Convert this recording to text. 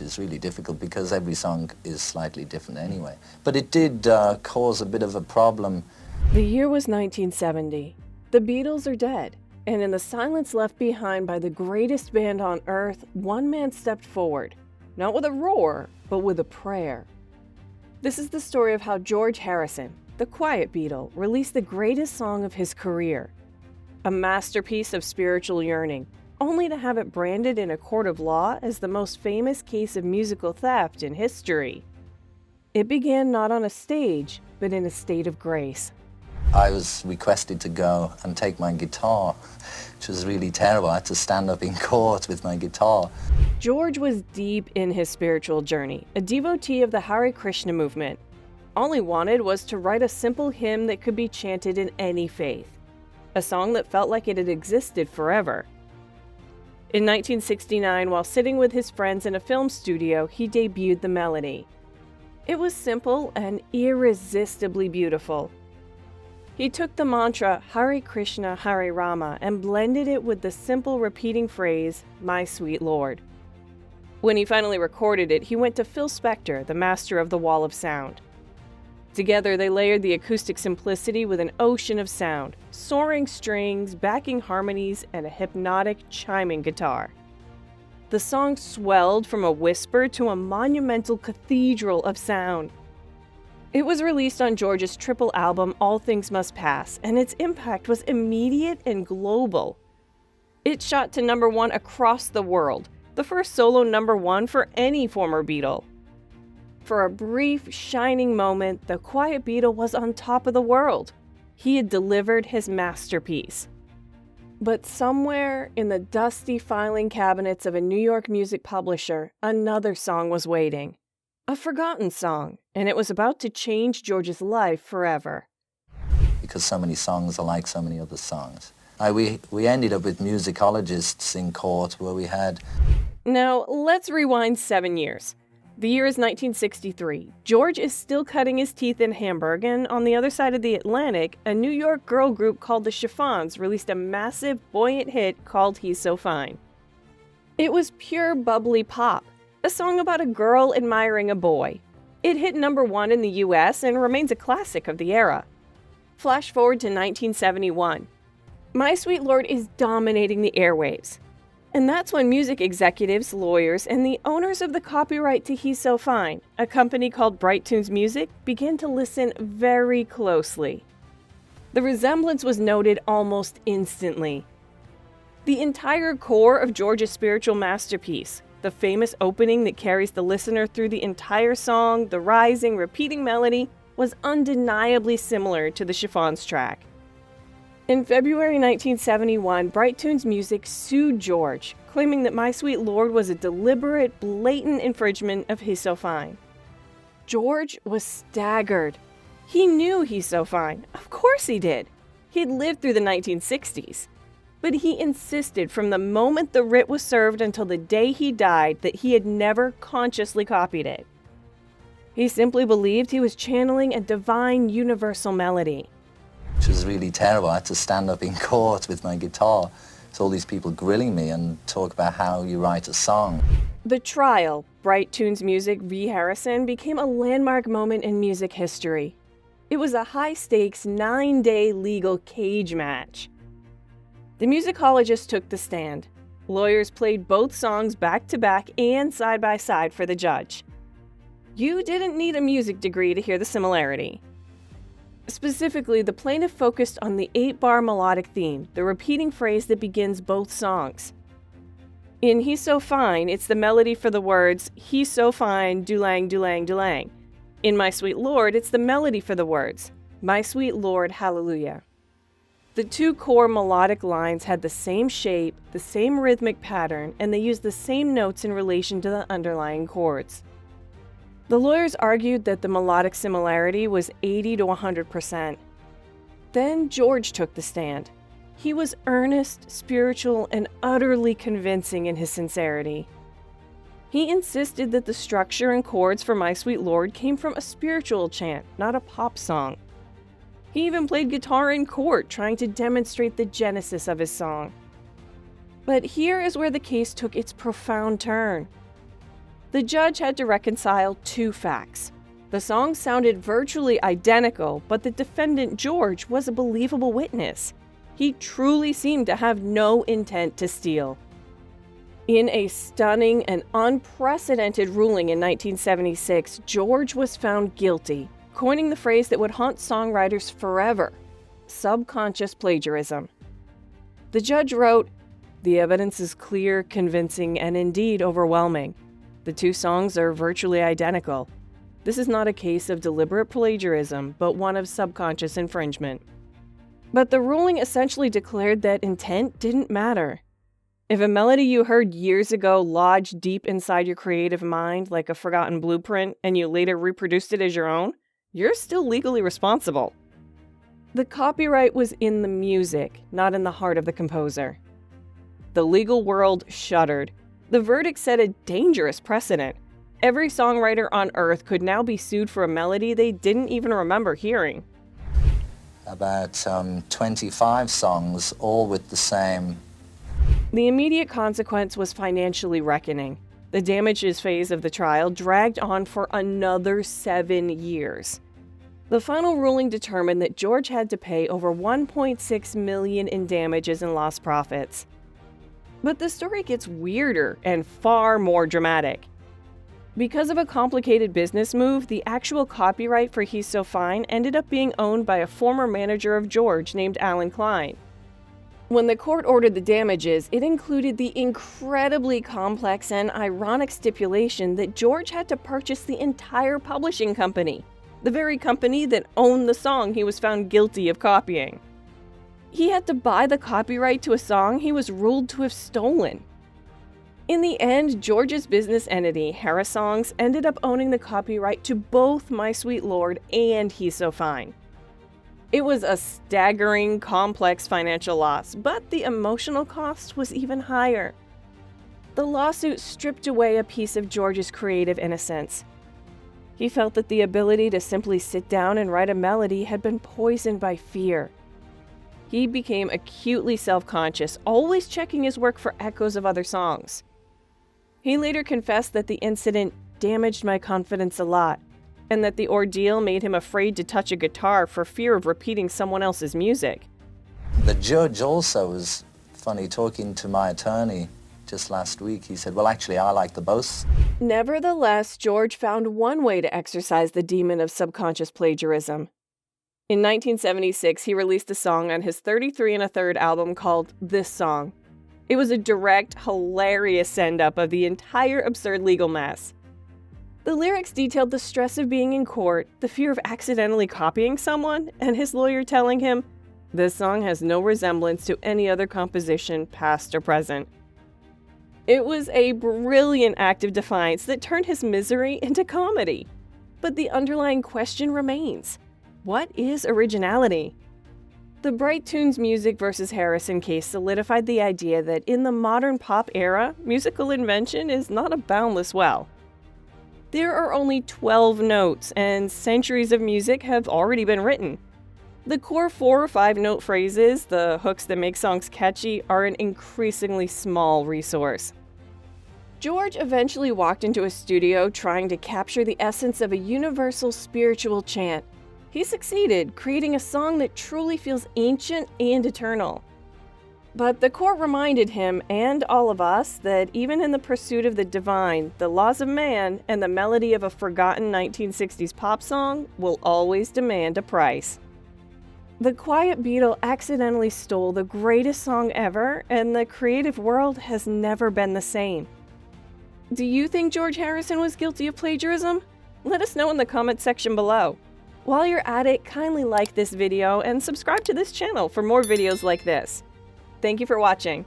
which is really difficult because every song is slightly different anyway. But it did cause a bit of a problem. The year was 1970. The Beatles are dead, and in the silence left behind by the greatest band on earth, one man stepped forward, not with a roar, but with a prayer. This is the story of how George Harrison, the quiet Beatle, released the greatest song of his career, a masterpiece of spiritual yearning, only to have it branded in a court of law as the most famous case of musical theft in history. It began not on a stage, but in a state of grace. I was requested to go and take my guitar, which was really terrible. I had to stand up in court with my guitar. George was deep in his spiritual journey, a devotee of the Hare Krishna movement. All he wanted was to write a simple hymn that could be chanted in any faith, a song that felt like it had existed forever. In 1969, while sitting with his friends in a film studio, he debuted the melody. It was simple and irresistibly beautiful. He took the mantra Hare Krishna, Hare Rama and blended it with the simple repeating phrase, "My sweet Lord." When he finally recorded it, he went to Phil Spector, the master of the wall of sound. Together, they layered the acoustic simplicity with an ocean of sound, soaring strings, backing harmonies, and a hypnotic chiming guitar. The song swelled from a whisper to a monumental cathedral of sound. It was released on George's triple album, All Things Must Pass, and its impact was immediate and global. It shot to #1 across the world, the first solo #1 for any former Beatle. For a brief, shining moment, the quiet Beatle was on top of the world. He had delivered his masterpiece. But somewhere in the dusty filing cabinets of a New York music publisher, another song was waiting. A forgotten song, and it was about to change George's life forever. Because so many songs are like so many other songs. We ended up with musicologists in court where we had... Now, let's rewind 7 years. The year is 1963. George is still cutting his teeth in Hamburg, and on the other side of the Atlantic, a New York girl group called the Chiffons released a massive, buoyant hit called He's So Fine. It was pure bubbly pop, a song about a girl admiring a boy. It hit #1 in the US and remains a classic of the era. Flash forward to 1971. My Sweet Lord is dominating the airwaves. And that's when music executives, lawyers, and the owners of the copyright to He's So Fine, a company called Bright Tunes Music, began to listen very closely. The resemblance was noted almost instantly. The entire core of George's spiritual masterpiece, the famous opening that carries the listener through the entire song, the rising, repeating melody, was undeniably similar to the Chiffons track. In February 1971, Bright Tunes Music sued George, claiming that My Sweet Lord was a deliberate, blatant infringement of He's So Fine. George was staggered. He knew He's So Fine. Of course he did. He'd lived through the 1960s. But he insisted from the moment the writ was served until the day he died that he had never consciously copied it. He simply believed he was channeling a divine universal melody. Which was really terrible. I had to stand up in court with my guitar. So all these people grilling me and talk about how you write a song. The trial, Bright Tunes Music v. Harrison, became a landmark moment in music history. It was a high-stakes, 9-day legal cage match. The musicologist took the stand. Lawyers played both songs back-to-back and side-by-side for the judge. You didn't need a music degree to hear the similarity. Specifically, the plaintiff focused on the 8-bar melodic theme, the repeating phrase that begins both songs. In He's So Fine, it's the melody for the words, He's so fine, do-lang, do-lang, do-lang. In My Sweet Lord, it's the melody for the words, My Sweet Lord, Hallelujah. The two core melodic lines had the same shape, the same rhythmic pattern, and they used the same notes in relation to the underlying chords. The lawyers argued that the melodic similarity was 80 to 100%. Then George took the stand. He was earnest, spiritual, and utterly convincing in his sincerity. He insisted that the structure and chords for My Sweet Lord came from a spiritual chant, not a pop song. He even played guitar in court, trying to demonstrate the genesis of his song. But here is where the case took its profound turn. The judge had to reconcile two facts. The song sounded virtually identical, but the defendant George was a believable witness. He truly seemed to have no intent to steal. In a stunning and unprecedented ruling in 1976, George was found guilty, coining the phrase that would haunt songwriters forever: subconscious plagiarism. The judge wrote, "The evidence is clear, convincing, and indeed overwhelming. The two songs are virtually identical. This is not a case of deliberate plagiarism, but one of subconscious infringement." But the ruling essentially declared that intent didn't matter. If a melody you heard years ago lodged deep inside your creative mind like a forgotten blueprint and you later reproduced it as your own, you're still legally responsible. The copyright was in the music, not in the heart of the composer. The legal world shuddered. The verdict set a dangerous precedent. Every songwriter on Earth could now be sued for a melody they didn't even remember hearing. About 25 songs, all with the same. The immediate consequence was financially reckoning. The damages phase of the trial dragged on for another 7 years. The final ruling determined that George had to pay over $1.6 million in damages and lost profits. But the story gets weirder and far more dramatic. Because of a complicated business move, the actual copyright for He's So Fine ended up being owned by a former manager of George named Alan Klein. When the court ordered the damages, it included the incredibly complex and ironic stipulation that George had to purchase the entire publishing company, the very company that owned the song he was found guilty of copying. He had to buy the copyright to a song he was ruled to have stolen. In the end, George's business entity, Harris Songs, ended up owning the copyright to both My Sweet Lord and He's So Fine. It was a staggering, complex financial loss, but the emotional cost was even higher. The lawsuit stripped away a piece of George's creative innocence. He felt that the ability to simply sit down and write a melody had been poisoned by fear. He became acutely self-conscious, always checking his work for echoes of other songs. He later confessed that the incident damaged my confidence a lot, and that the ordeal made him afraid to touch a guitar for fear of repeating someone else's music. The judge also was funny, talking to my attorney just last week. He said, well, actually, I like the both. Nevertheless, George found one way to exorcise the demon of subconscious plagiarism. In 1976, he released a song on his 33 1/3 album called This Song. It was a direct, hilarious send-up of the entire absurd legal mess. The lyrics detailed the stress of being in court, the fear of accidentally copying someone, and his lawyer telling him, "This song has no resemblance to any other composition, past or present." It was a brilliant act of defiance that turned his misery into comedy. But the underlying question remains: what is originality? The Bright Tunes Music vs. Harrison case solidified the idea that in the modern pop era, musical invention is not a boundless well. There are only 12 notes, and centuries of music have already been written. The core 4 or 5 note phrases, the hooks that make songs catchy, are an increasingly small resource. George eventually walked into a studio trying to capture the essence of a universal spiritual chant. He succeeded, creating a song that truly feels ancient and eternal. But the court reminded him, and all of us, that even in the pursuit of the divine, the laws of man and the melody of a forgotten 1960s pop song will always demand a price. The quiet Beatle accidentally stole the greatest song ever, and the creative world has never been the same. Do you think George Harrison was guilty of plagiarism? Let us know in the comment section below. While you're at it, kindly like this video and subscribe to this channel for more videos like this. Thank you for watching.